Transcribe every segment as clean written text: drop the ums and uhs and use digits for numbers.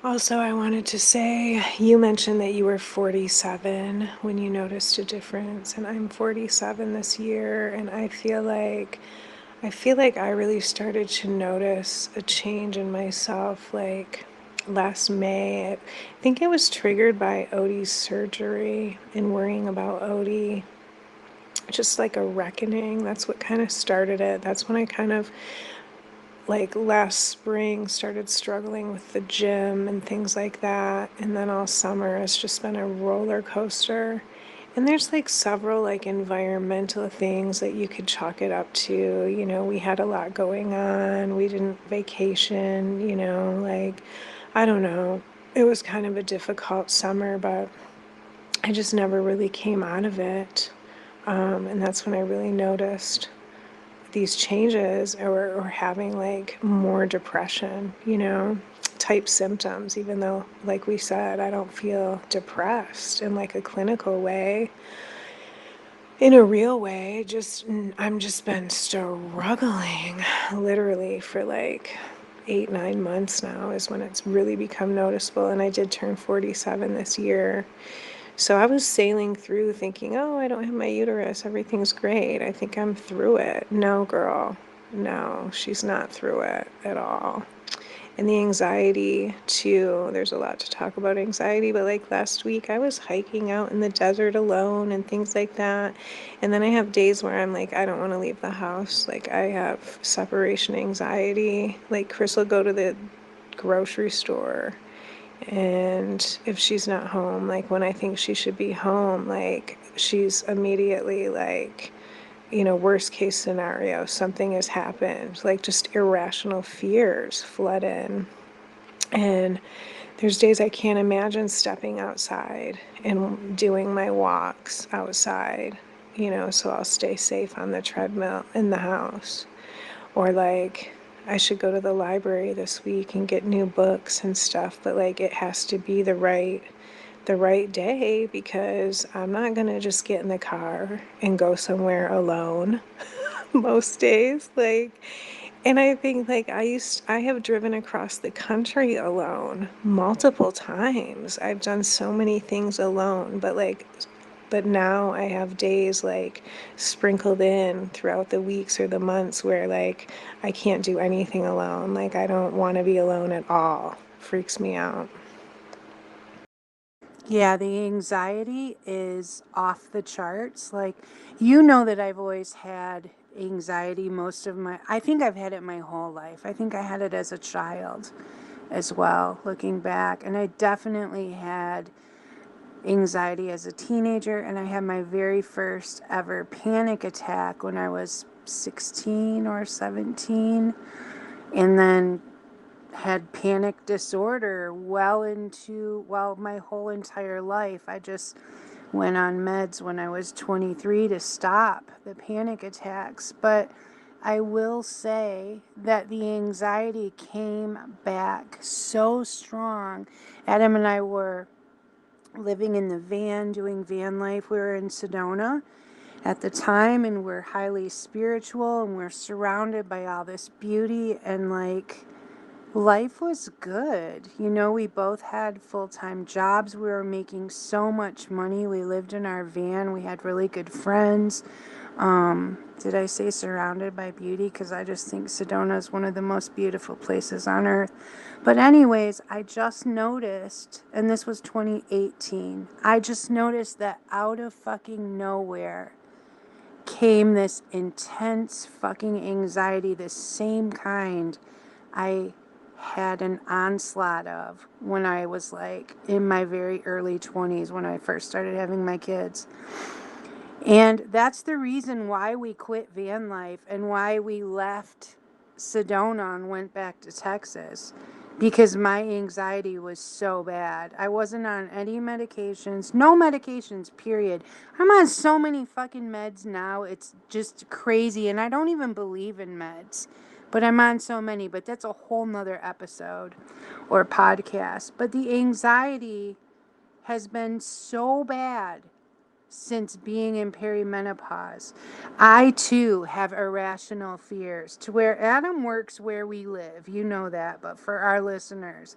Also, I wanted to say you mentioned that you were 47 when you noticed a difference, and I'm 47 this year, and I feel like I really started to notice a change in myself like last May. I think it was triggered by Odie's surgery and worrying about Odie. Just like a reckoning. That's what kind of started it. That's when I kind of like last spring started struggling with the gym and things like that. And then all summer it's just been a roller coaster. And there's like several like environmental things that you could chalk it up to. You know, we had a lot going on. We didn't vacation, like I don't know. It was kind of a difficult summer, but I just never really came out of it. And that's when I really noticed these changes or having like more depression, type symptoms, even though, like we said, I don't feel depressed in like a clinical way. In a real way, I'm just been struggling literally for like 8, 9 months now is when it's really become noticeable. And I did turn 47 this year. So I was sailing through thinking, oh, I don't have my uterus. Everything's great. I think I'm through it. No, girl. No, she's not through it at all. And the anxiety, too. There's a lot to talk about anxiety, but like last week, I was hiking out in the desert alone and things like that. And then I have days where I'm like, I don't want to leave the house. Like, I have separation anxiety. Like, Chris will go to the grocery store and if she's not home, like when I think she should be home, like she's immediately like, worst case scenario, something has happened. Like just irrational fears flood in. And there's days I can't imagine stepping outside and doing my walks outside, so I'll stay safe on the treadmill in the house. Or like, I should go to the library this week and get new books and stuff, but like it has to be the right day because I'm not gonna just get in the car and go somewhere alone most days. Like, and I think like I have driven across the country alone multiple times. I've done so many things alone, but now I have days like sprinkled in throughout the weeks or the months where like I can't do anything alone. Like I don't want to be alone at all. Freaks me out. Yeah, the anxiety is off the charts. Like, you know that I've always had anxiety I think I've had it my whole life. I think I had it as a child as well, looking back. And I definitely had anxiety as a teenager. And I had my very first ever panic attack when I was 16 or 17. And then had panic disorder my whole entire life. I just went on meds when I was 23 to stop the panic attacks. But I will say that the anxiety came back so strong. Adam and I were living in the van, doing van life. We were in Sedona at the time, and we're highly spiritual, and we're surrounded by all this beauty, and like life was good. We both had full-time jobs. We were making so much money. We lived in our van. We had really good friends. Did I say surrounded by beauty? Because I just think Sedona is one of the most beautiful places on earth. But anyways, I just noticed, and this was 2018, I just noticed that out of fucking nowhere came this intense fucking anxiety, the same kind I had an onslaught of when I was like in my very early 20s when I first started having my kids. And that's the reason why we quit van life and why we left Sedona and went back to Texas. Because my anxiety was so bad. I wasn't on any medications. No medications, period. I'm on so many fucking meds now. It's just crazy. And I don't even believe in meds. But I'm on so many. But that's a whole nother episode or podcast. But the anxiety has been so bad since being in perimenopause. I too have irrational fears to where Adam works where we live. You know that, but for our listeners,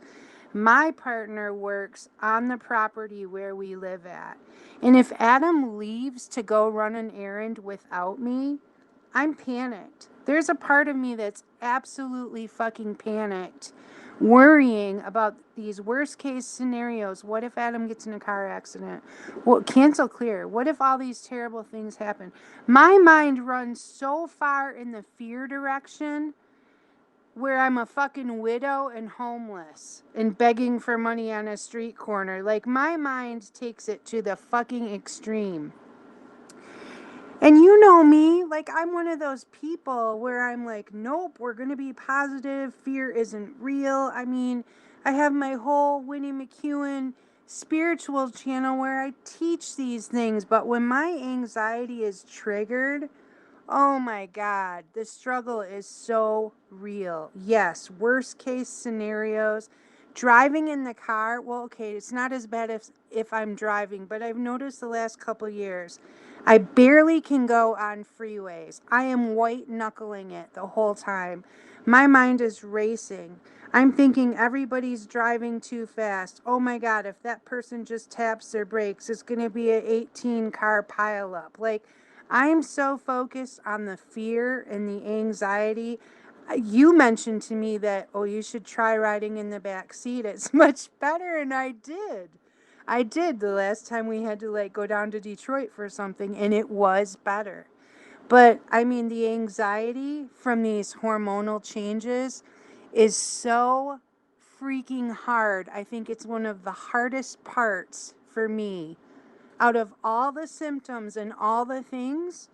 My partner works on the property where we live at. And if Adam leaves to go run an errand without me, I'm panicked. There's a part of me that's absolutely fucking panicked, worrying about these worst case scenarios. What if Adam gets in a car accident? Well, cancel clear. What if all these terrible things happen? My mind runs so far in the fear direction where I'm a fucking widow and homeless and begging for money on a street corner. Like, my mind takes it to the fucking extreme. And you know me, like, I'm one of those people where I'm like, nope, we're going to be positive. Fear isn't real. I mean, I have my whole Winnie McEwen spiritual channel where I teach these things. But when my anxiety is triggered, oh my God, the struggle is so real. Yes, worst case scenarios. Driving in the car, well, okay, it's not as bad if I'm driving, but I've noticed the last couple years, I barely can go on freeways. I am white knuckling it the whole time. My mind is racing. I'm thinking everybody's driving too fast. Oh my God, if that person just taps their brakes, it's going to be an 18 car pileup. Like, I'm so focused on the fear and the anxiety. You mentioned to me that, oh, you should try riding in the back seat. It's much better, and I did. I did the last time we had to like go down to Detroit for something, and it was better. But I mean, the anxiety from these hormonal changes is so freaking hard. I think it's one of the hardest parts for me out of all the symptoms and all the things.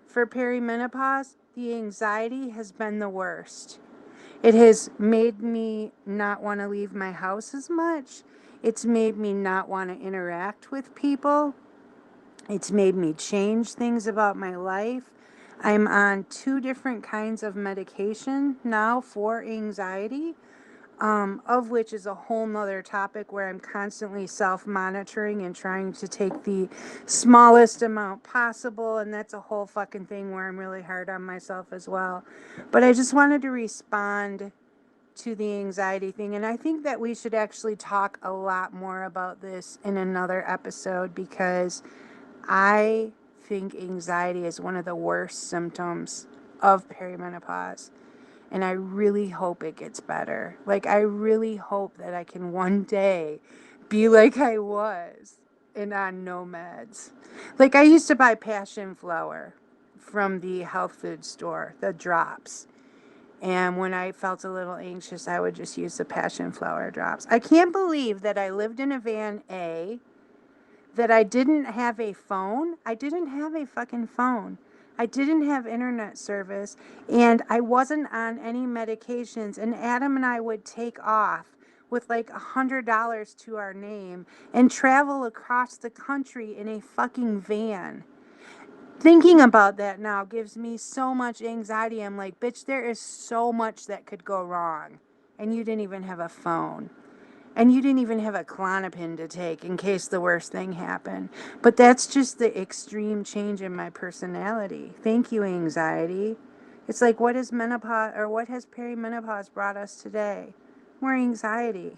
For perimenopause, the anxiety has been the worst. It has made me not want to leave my house as much. It's made me not want to interact with people. It's made me change things about my life. I'm on 2 different kinds of medication now for anxiety, of which is a whole nother topic where I'm constantly self-monitoring and trying to take the smallest amount possible. And that's a whole fucking thing where I'm really hard on myself as well. But I just wanted to respond to the anxiety thing. And I think that we should actually talk a lot more about this in another episode because I think anxiety is one of the worst symptoms of perimenopause. And I really hope it gets better. Like, I really hope that I can one day be like I was and on no meds. Like, I used to buy passion flower from the health food store, the drops. And when I felt a little anxious, I would just use the passion flower drops. I can't believe that I lived in a van, A, that I didn't have a phone. I didn't have a fucking phone. I didn't have internet service, and I wasn't on any medications. And Adam and I would take off with like $100 to our name and travel across the country in a fucking van. Thinking about that now gives me so much anxiety. I'm like, bitch, there is so much that could go wrong. And you didn't even have a phone. And you didn't even have a Klonopin to take in case the worst thing happened. But that's just the extreme change in my personality. Thank you, anxiety. It's like, what is menopause or what has perimenopause brought us today? More anxiety.